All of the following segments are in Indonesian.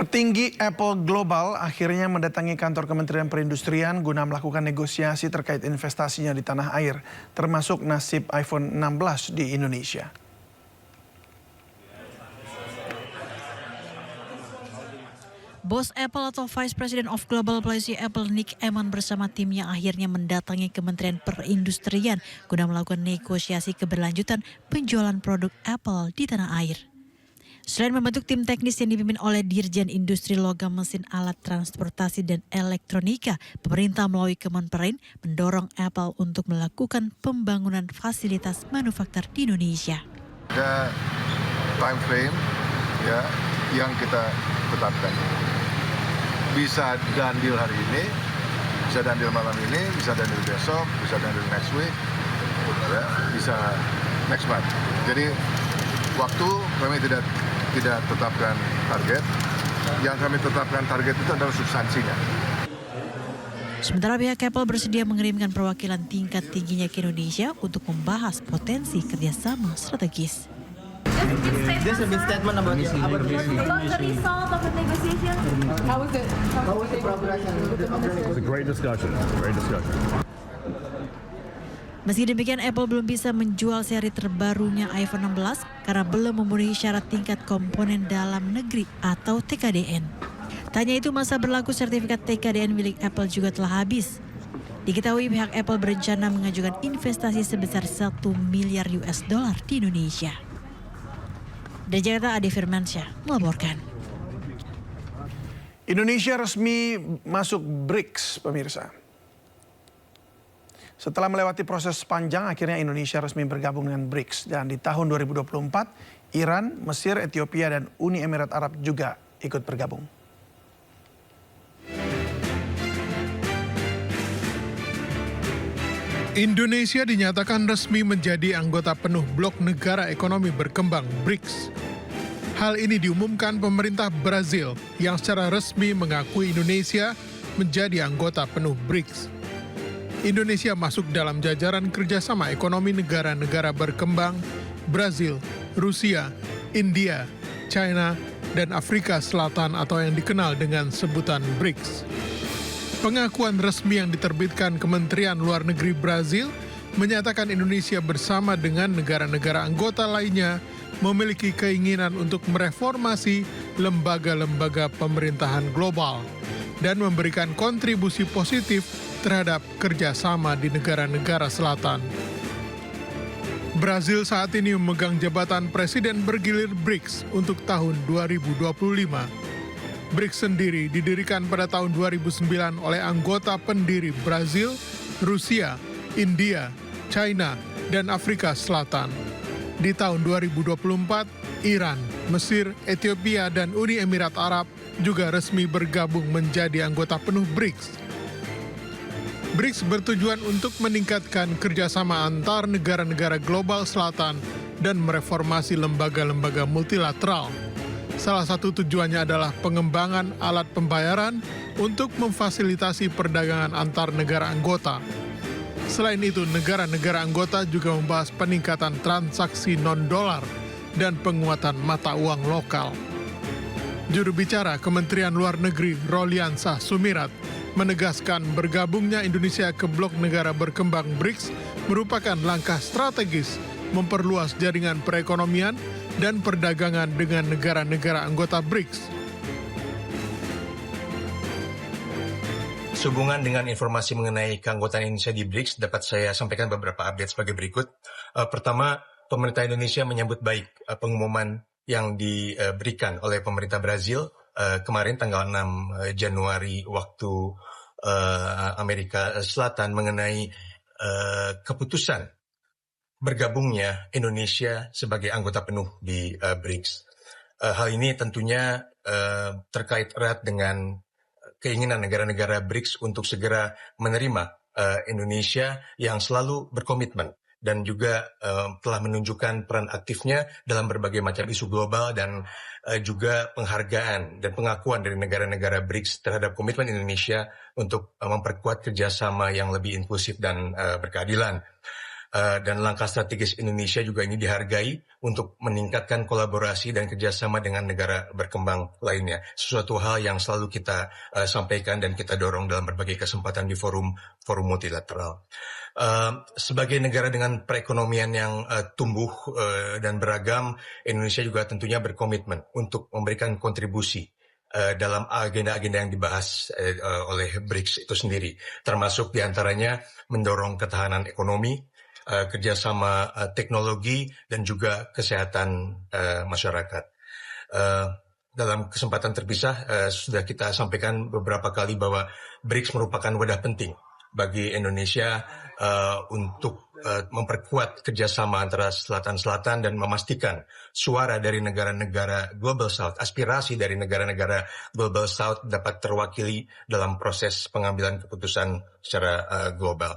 Petinggi Apple Global akhirnya mendatangi kantor Kementerian Perindustrian guna melakukan negosiasi terkait investasinya di tanah air, termasuk nasib iPhone 16 di Indonesia. Bos Apple atau Vice President of Global Policy Apple Nick Eman bersama timnya akhirnya mendatangi Kementerian Perindustrian guna melakukan negosiasi keberlanjutan penjualan produk Apple di tanah air. Selain membentuk tim teknis yang dipimpin oleh Dirjen Industri Logam Mesin Alat Transportasi dan Elektronika, pemerintah melalui Kemenperin mendorong Apple untuk melakukan pembangunan fasilitas manufaktur di Indonesia. Ada time frame ya yang kita tetapkan. Bisa done deal hari ini, bisa done deal malam ini, bisa done deal besok, bisa done deal next week, ya, bisa next month. Jadi waktu kami tidak tetapkan target. Yang kami tetapkan target itu adalah substansinya. Sementara pihak Apple bersedia mengirimkan perwakilan tingkat tingginya ke Indonesia untuk membahas potensi kerjasama strategis. Just a bit statement about the result of the negotiation. How was the progress? It was a great discussion. Meski demikian, Apple belum bisa menjual seri terbarunya iPhone 16 karena belum memenuhi syarat tingkat komponen dalam negeri atau TKDN. Tanya itu, masa berlaku sertifikat TKDN milik Apple juga telah habis. Diketahui pihak Apple berencana mengajukan investasi sebesar 1 miliar US dollar di Indonesia. Dari Jakarta, Ade Firmansyah melaporkan. Indonesia resmi masuk BRICS, pemirsa. Setelah melewati proses panjang, akhirnya Indonesia resmi bergabung dengan BRICS. Dan di tahun 2024, Iran, Mesir, Ethiopia, dan Uni Emirat Arab juga ikut bergabung. Indonesia dinyatakan resmi menjadi anggota penuh Blok Negara Ekonomi Berkembang BRICS. Hal ini diumumkan pemerintah Brazil yang secara resmi mengakui Indonesia menjadi anggota penuh BRICS. Indonesia masuk dalam jajaran kerjasama ekonomi negara-negara berkembang Brazil, Rusia, India, China, dan Afrika Selatan atau yang dikenal dengan sebutan BRICS. Pengakuan resmi yang diterbitkan Kementerian Luar Negeri Brazil menyatakan Indonesia bersama dengan negara-negara anggota lainnya memiliki keinginan untuk mereformasi lembaga-lembaga pemerintahan global dan memberikan kontribusi positif terhadap kerjasama di negara-negara selatan. Brazil saat ini memegang jabatan Presiden bergilir BRICS untuk tahun 2025. BRICS sendiri didirikan pada tahun 2009 oleh anggota pendiri Brazil, Rusia, India, China, dan Afrika Selatan. Di tahun 2024, Iran, Mesir, Ethiopia, dan Uni Emirat Arab juga resmi bergabung menjadi anggota penuh BRICS. BRICS bertujuan untuk meningkatkan kerjasama antar negara-negara global selatan dan mereformasi lembaga-lembaga multilateral. Salah satu tujuannya adalah pengembangan alat pembayaran untuk memfasilitasi perdagangan antar negara anggota. Selain itu, negara-negara anggota juga membahas peningkatan transaksi non-dolar dan penguatan mata uang lokal. Juru bicara Kementerian Luar Negeri Roliansah Sumirat menegaskan bergabungnya Indonesia ke Blok Negara Berkembang BRICS merupakan langkah strategis memperluas jaringan perekonomian dan perdagangan dengan negara-negara anggota BRICS. Sehubungan dengan informasi mengenai keanggotaan Indonesia di BRICS, dapat saya sampaikan beberapa update sebagai berikut. Pertama, pemerintah Indonesia menyambut baik pengumuman yang diberikan oleh pemerintah Brazil kemarin tanggal 6 Januari waktu Amerika Selatan mengenai keputusan bergabungnya Indonesia sebagai anggota penuh di BRICS. Hal ini tentunya terkait erat dengan keinginan negara-negara BRICS untuk segera menerima Indonesia yang selalu berkomitmen dan juga telah menunjukkan peran aktifnya dalam berbagai macam isu global dan juga penghargaan dan pengakuan dari negara-negara BRICS terhadap komitmen Indonesia untuk memperkuat kerjasama yang lebih inklusif dan berkeadilan. Dan langkah strategis Indonesia juga ini dihargai untuk meningkatkan kolaborasi dan kerjasama dengan negara berkembang lainnya. Sesuatu hal yang selalu kita sampaikan dan kita dorong dalam berbagai kesempatan di forum multilateral. Sebagai negara dengan perekonomian yang tumbuh dan beragam, Indonesia juga tentunya berkomitmen untuk memberikan kontribusi dalam agenda-agenda yang dibahas oleh BRICS itu sendiri, termasuk diantaranya mendorong ketahanan ekonomi, kerjasama teknologi, dan juga kesehatan masyarakat. Dalam kesempatan terpisah, sudah kita sampaikan beberapa kali bahwa BRICS merupakan wadah penting bagi Indonesia untuk memperkuat kerjasama antara selatan-selatan dan memastikan suara dari negara-negara Global South, aspirasi dari negara-negara Global South dapat terwakili dalam proses pengambilan keputusan secara global.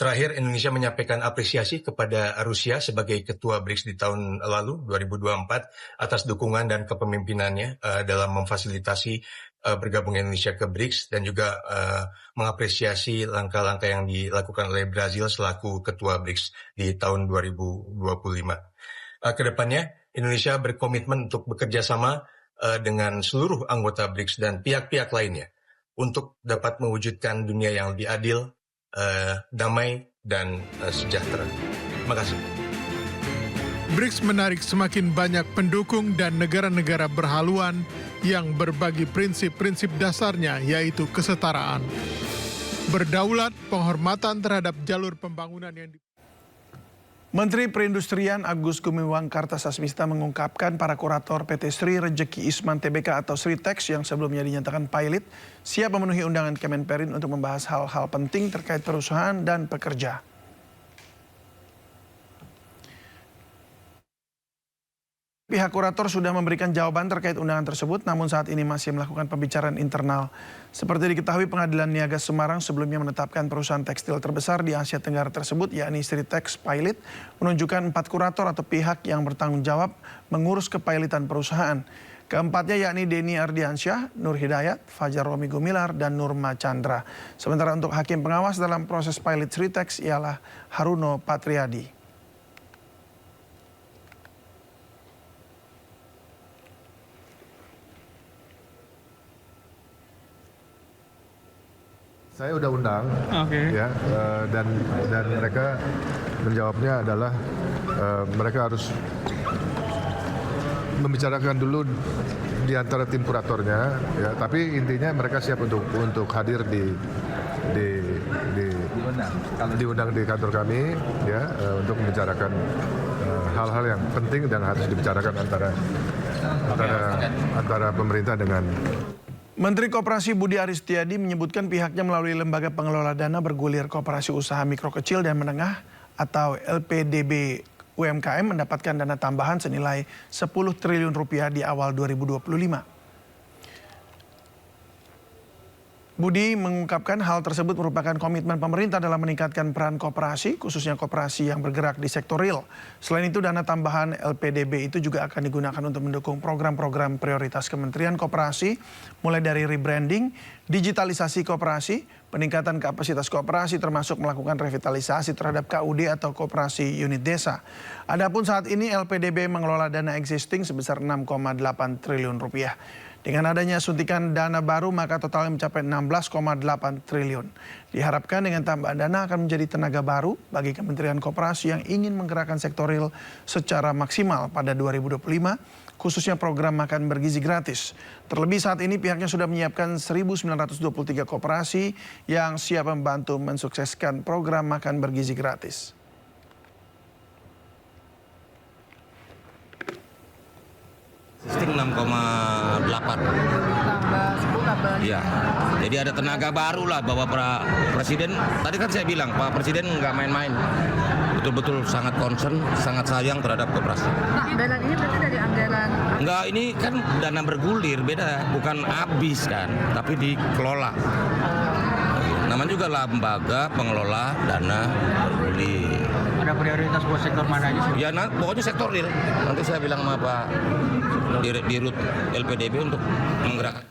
Terakhir, Indonesia menyampaikan apresiasi kepada Rusia sebagai ketua BRICS di tahun lalu, 2024, atas dukungan dan kepemimpinannya dalam memfasilitasi bergabungnya Indonesia ke BRICS, dan juga mengapresiasi langkah-langkah yang dilakukan oleh Brazil selaku ketua BRICS di tahun 2025. Kedepannya, Indonesia berkomitmen untuk bekerja sama dengan seluruh anggota BRICS dan pihak-pihak lainnya untuk dapat mewujudkan dunia yang lebih adil, damai, dan sejahtera. Terima kasih. BRICS menarik semakin banyak pendukung dan negara-negara berhaluan yang berbagi prinsip-prinsip dasarnya, yaitu kesetaraan, berdaulat, penghormatan terhadap jalur pembangunan yang Menteri Perindustrian Agus Gumiwang Kartasasmita mengungkapkan para kurator PT Sri Rejeki Isman Tbk atau Sritex yang sebelumnya dinyatakan pilot siap memenuhi undangan Kemenperin untuk membahas hal-hal penting terkait perusahaan dan pekerja. Pihak kurator sudah memberikan jawaban terkait undangan tersebut, namun saat ini masih melakukan pembicaraan internal. Seperti diketahui, Pengadilan Niaga Semarang sebelumnya menetapkan perusahaan tekstil terbesar di Asia Tenggara tersebut, yakni Sritex Pilot, menunjukkan 4 kurator atau pihak yang bertanggung jawab mengurus kepilotan perusahaan. Keempatnya yakni Denny Ardiansyah, Nur Hidayat, Fajar Romi Gumilar, dan Nurma Chandra. Sementara untuk hakim pengawas dalam proses pilot Sritex ialah Haruno Patriadi. Saya udah undang, ya, dan mereka menjawabnya adalah mereka harus membicarakan dulu di antara tim kuratornya, ya. Tapi intinya mereka siap untuk hadir diundang di kantor kami, ya, untuk membicarakan hal-hal yang penting dan harus dibicarakan antara pemerintah dengan. Menteri Koperasi Budi Aris Setiadi menyebutkan pihaknya melalui Lembaga Pengelola Dana Bergulir Koperasi Usaha Mikro Kecil dan Menengah atau LPDB UMKM mendapatkan dana tambahan senilai 10 triliun rupiah di awal 2025. Budi mengungkapkan hal tersebut merupakan komitmen pemerintah dalam meningkatkan peran koperasi, khususnya koperasi yang bergerak di sektor real. Selain itu, dana tambahan LPDB itu juga akan digunakan untuk mendukung program-program prioritas Kementerian Koperasi, mulai dari rebranding, digitalisasi koperasi, peningkatan kapasitas koperasi, termasuk melakukan revitalisasi terhadap KUD atau koperasi unit desa. Adapun saat ini LPDB mengelola dana existing sebesar 6,8 triliun rupiah. Dengan adanya suntikan dana baru, maka totalnya mencapai 16,8 triliun. Diharapkan dengan tambahan dana akan menjadi tenaga baru bagi Kementerian Koperasi yang ingin menggerakkan sektor real secara maksimal pada 2025, khususnya program makan bergizi gratis. Terlebih saat ini pihaknya sudah menyiapkan 1.923 koperasi yang siap membantu mensukseskan program makan bergizi gratis. Sistem 6,8. Iya. Jadi ada tenaga baru lah bahwa Presiden, tadi kan saya bilang Pak Presiden nggak main-main. Betul-betul sangat concern, sangat sayang terhadap koperasi. Nah, dana ini berarti dari anggaran? Enggak, ini kan dana bergulir, beda. Bukan habis kan, tapi dikelola. Namanya juga lembaga pengelola dana bergulir. Ada prioritas buat sektor mana aja sih? Ya, pokoknya sektor real. Nanti saya bilang sama Pak Dirut LPDB untuk menggerakkan.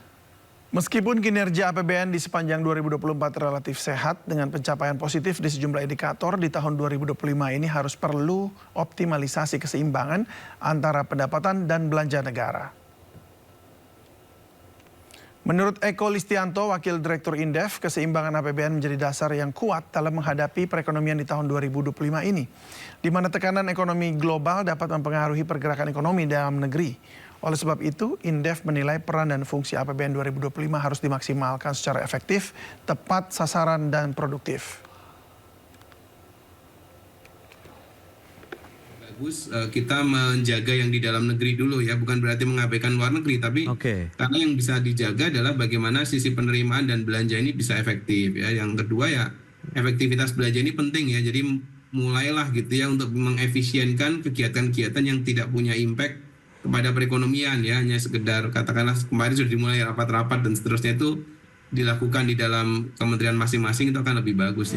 Meskipun kinerja APBN di sepanjang 2024 relatif sehat dengan pencapaian positif di sejumlah indikator, di tahun 2025 ini harus perlu optimalisasi keseimbangan antara pendapatan dan belanja negara. Menurut Eko Listianto, Wakil Direktur Indef, keseimbangan APBN menjadi dasar yang kuat dalam menghadapi perekonomian di tahun 2025 ini, di mana tekanan ekonomi global dapat mempengaruhi pergerakan ekonomi dalam negeri. Oleh sebab itu, Indef menilai peran dan fungsi APBN 2025 harus dimaksimalkan secara efektif, tepat sasaran, dan produktif. Bagus kita menjaga yang di dalam negeri dulu ya, bukan berarti mengabaikan luar negeri, tapi karena yang bisa dijaga adalah bagaimana sisi penerimaan dan belanja ini bisa efektif ya. Yang kedua ya, efektivitas belanja ini penting ya, jadi mulailah gitu ya untuk mengefisienkan kegiatan-kegiatan yang tidak punya impact kepada perekonomian ya, hanya sekedar katakanlah kemarin sudah dimulai rapat-rapat dan seterusnya, itu dilakukan di dalam kementerian masing-masing, itu akan lebih bagus ya.